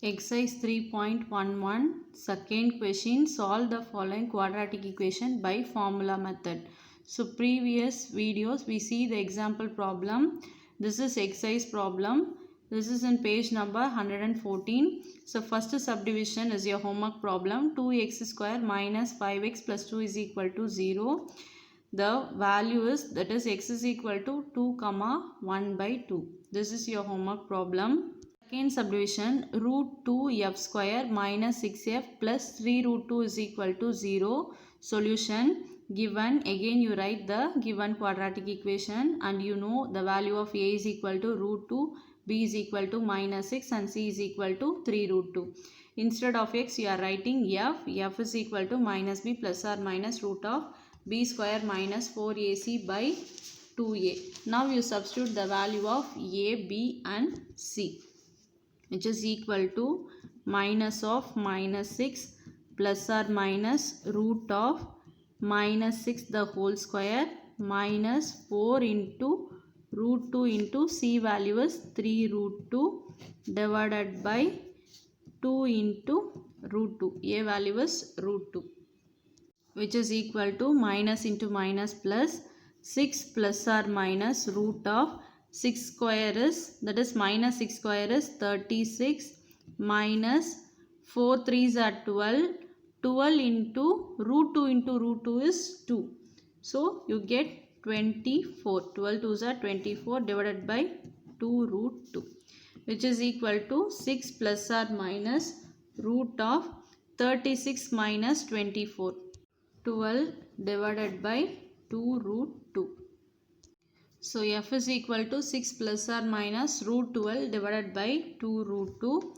Exercise 3.11 second question, solve the following quadratic equation by formula method. So previous videos we see the example problem. This is exercise problem. This is in page number 114. So first subdivision is your homework problem. 2x square minus 5x plus 2 is equal to 0. The value is, that is, x is equal to 2 comma 1 by 2. This is your homework problem. Second subdivision, root 2f square minus 6f plus 3 root 2 is equal to 0. Solution given. Again you write the given quadratic equation and you know the value of a is equal to root 2, b is equal to minus 6 and c is equal to 3 root 2. Instead of x you are writing f is equal to minus b plus or minus root of b square minus 4ac by 2a. Now you substitute the value of a, b and c, which is equal to minus of minus 6 plus or minus root of minus 6 the whole square minus 4 into root 2 into c value is 3 root 2 divided by 2 into root 2. A value is root 2, which is equal to minus into minus plus 6 plus or minus root of 6 square is, that is minus 6 square is 36 minus 4 3s are 12. 12 into root 2 is 2. So you get 24. 12 2s are 24 divided by 2 root 2, which is equal to 6 plus or minus root of 36 minus 24. 12 divided by 2 root 2. So f is equal to 6 plus or minus root 12 divided by 2 root 2,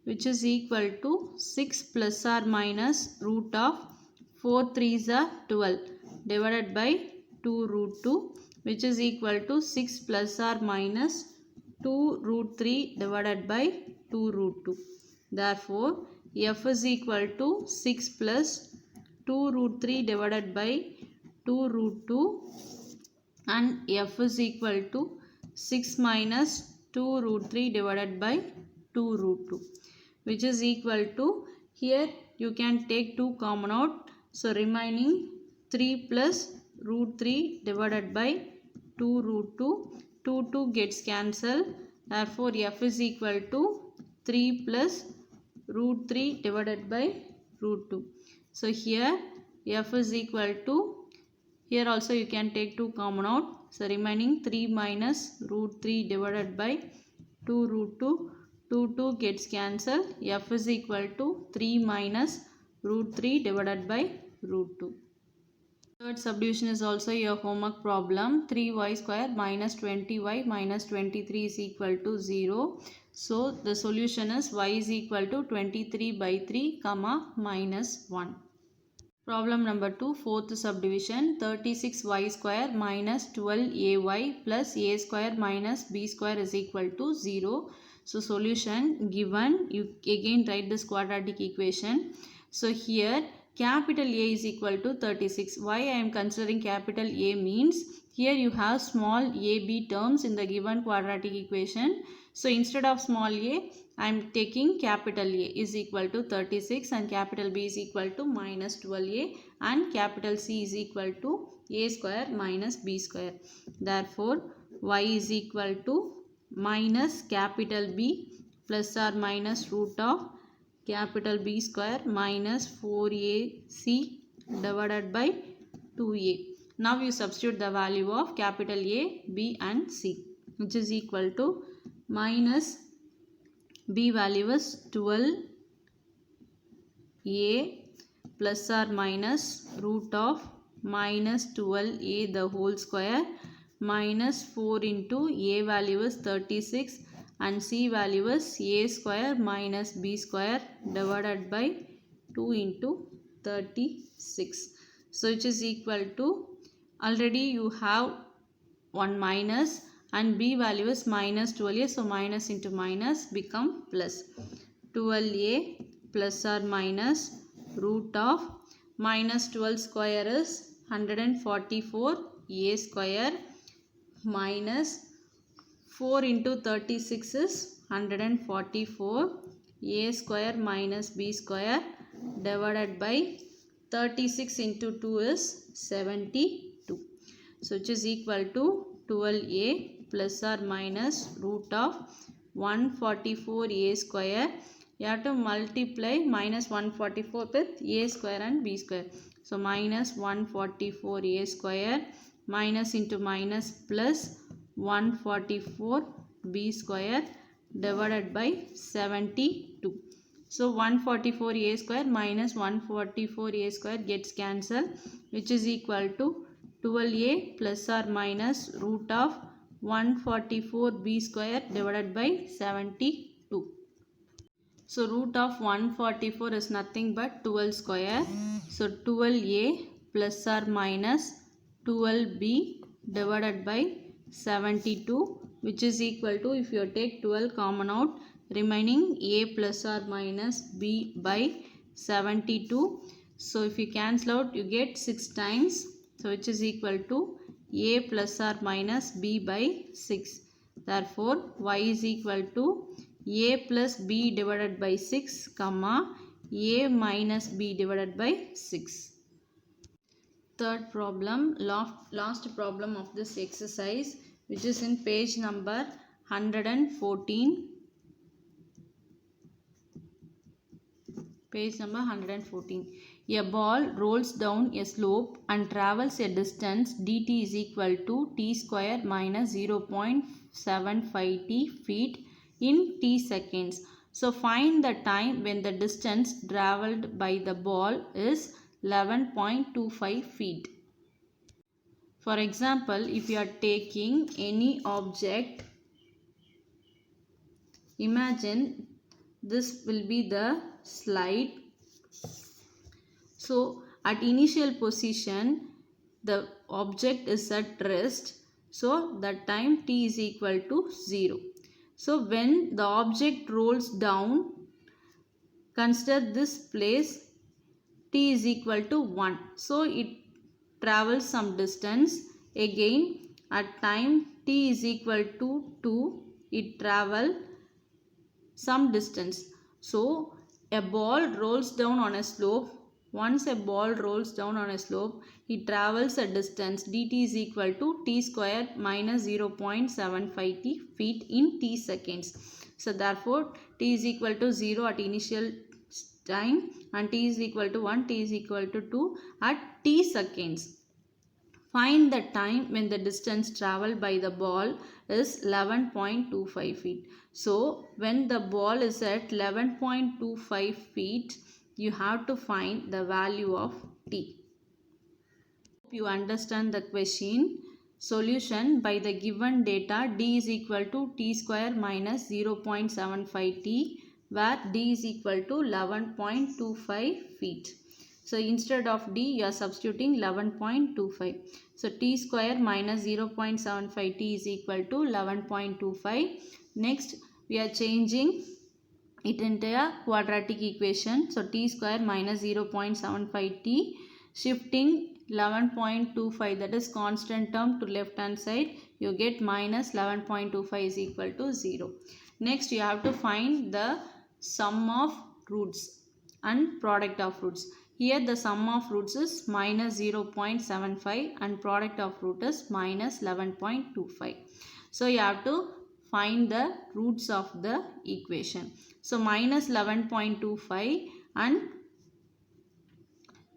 which is equal to 6 plus or minus root of 4 3s are 12 divided by 2 root 2, which is equal to 6 plus or minus 2 root 3 divided by 2 root 2. Therefore, f is equal to 6 plus 2 root 3 divided by 2 root 2 and f is equal to 6 minus 2 root 3 divided by 2 root 2, which is equal to, here you can take 2 common out, so remaining 3 plus root 3 divided by 2 root 2, 2 gets cancelled, therefore f is equal to 3 plus root 3 divided by root 2. So here f is equal to, here also you can take 2 common out, so remaining 3 minus root 3 divided by 2 root 2, 2 gets cancelled, f is equal to 3 minus root 3 divided by root 2. Third subdivision is also your homework problem. 3y square minus 20y minus 23 is equal to 0. So the solution is y is equal to 23 by 3 comma minus 1. Problem number 2, fourth subdivision, 36y square minus 12ay plus a square minus b square is equal to 0. So solution given, you again write this quadratic equation. So here capital A is equal to 36. Why I am considering capital A means, here you have small a b terms in the given quadratic equation. So instead of small a, I am taking capital A is equal to 36 and capital B is equal to minus 12a and capital C is equal to a square minus b square. Therefore, y is equal to minus capital B plus or minus root of capital B square minus 4ac divided by 2a. Now you substitute the value of capital A, B and C, which is equal to minus b value is 12a plus or minus root of minus 12a the whole square minus 4 into a value is 36 and c value is a square minus b square divided by 2 into 36. So which is equal to, already you have one minus and b value is minus 12a, so minus into minus become plus. 12a plus or minus root of minus 12 square is 144 a square minus 4 into 36 is 144 a square minus b square divided by 36 into 2 is 72. So which is equal to 12a plus or minus root of 144a square. You have to multiply minus 144 with a square and b square. So minus 144a square minus into minus plus 144b square divided by 72. So 144a square minus 144a square gets cancelled, which is equal to 12a plus or minus root of 144b square divided by 72. So root of 144 is nothing but 12 square. So 12a plus or minus 12b divided by 72, which is equal to, if you take 12 common out, remaining a plus or minus b by 72. So if you cancel out, you get 6 times. So which is equal to a plus or minus b by 6. Therefore y is equal to a plus b divided by 6 comma a minus b divided by 6. Third problem, last problem of this exercise, which is in page number 114. Page number 114. A ball rolls down a slope and travels a distance dt is equal to t square minus 0.75 t feet in t seconds. So find the time when the distance travelled by the ball is 11.25 feet. For example, if you are taking any object, imagine this will be the slide. So at initial position the object is at rest, so the time t is equal to 0. So when the object rolls down, consider this place, t is equal to 1. So it travels some distance. Again at time t is equal to 2, it travels some distance. So a ball rolls down on a slope. Once a ball rolls down on a slope, it travels a distance dt is equal to t square minus 0.75 t feet in t seconds. So therefore t is equal to 0 at initial time and t is equal to 1, t is equal to 2 at t seconds. Find the time when the distance travelled by the ball is 11.25 feet. So when the ball is at 11.25 feet, you have to find the value of t. Hope you understand the question. Solution: by the given data, d is equal to t square minus 0.75 t, where d is equal to 11.25 feet. So instead of d, you are substituting 11.25. So t square minus 0.75 t is equal to 11.25. Next, we are changing it into a quadratic equation. So t square minus 0.75 t, shifting 11.25, that is constant term, to left hand side, you get minus 11.25 is equal to 0. Next, you have to find the sum of roots and product of roots. Here the sum of roots is minus 0.75 and product of root is minus 11.25. So you have to find the roots of the equation. So minus 11.25 and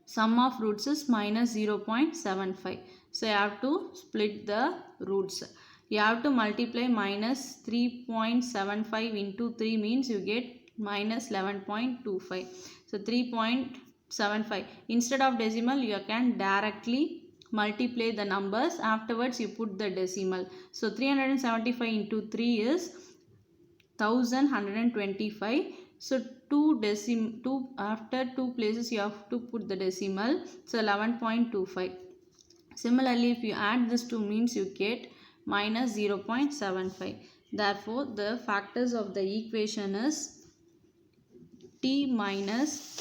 sum of roots is minus 0.75. So you have to split the roots. You have to multiply minus 3.75 into 3 means you get minus 11.25. So 3.75. Instead of decimal, you can directly multiply the numbers. Afterwards, you put the decimal. So 375 into 3 is 1125. So after 2 places you have to put the decimal. So 11.25. Similarly, if you add this 2 means you get minus 0.75. Therefore, the factors of the equation is t minus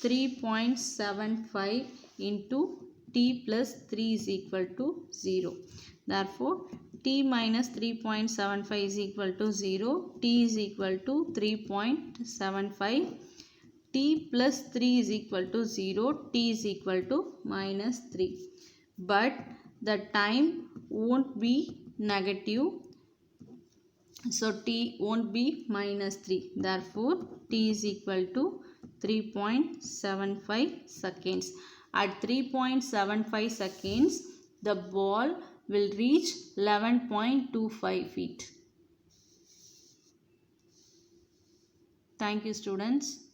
3.75 into t plus 3 is equal to 0. Therefore, t minus 3.75 is equal to 0. T is equal to 3.75. T plus 3 is equal to 0. T is equal to minus 3. But the time won't be negative. So t won't be minus 3. Therefore, t is equal to 3.75 seconds. At 3.75 seconds, the ball will reach 11.25 feet. Thank you, students.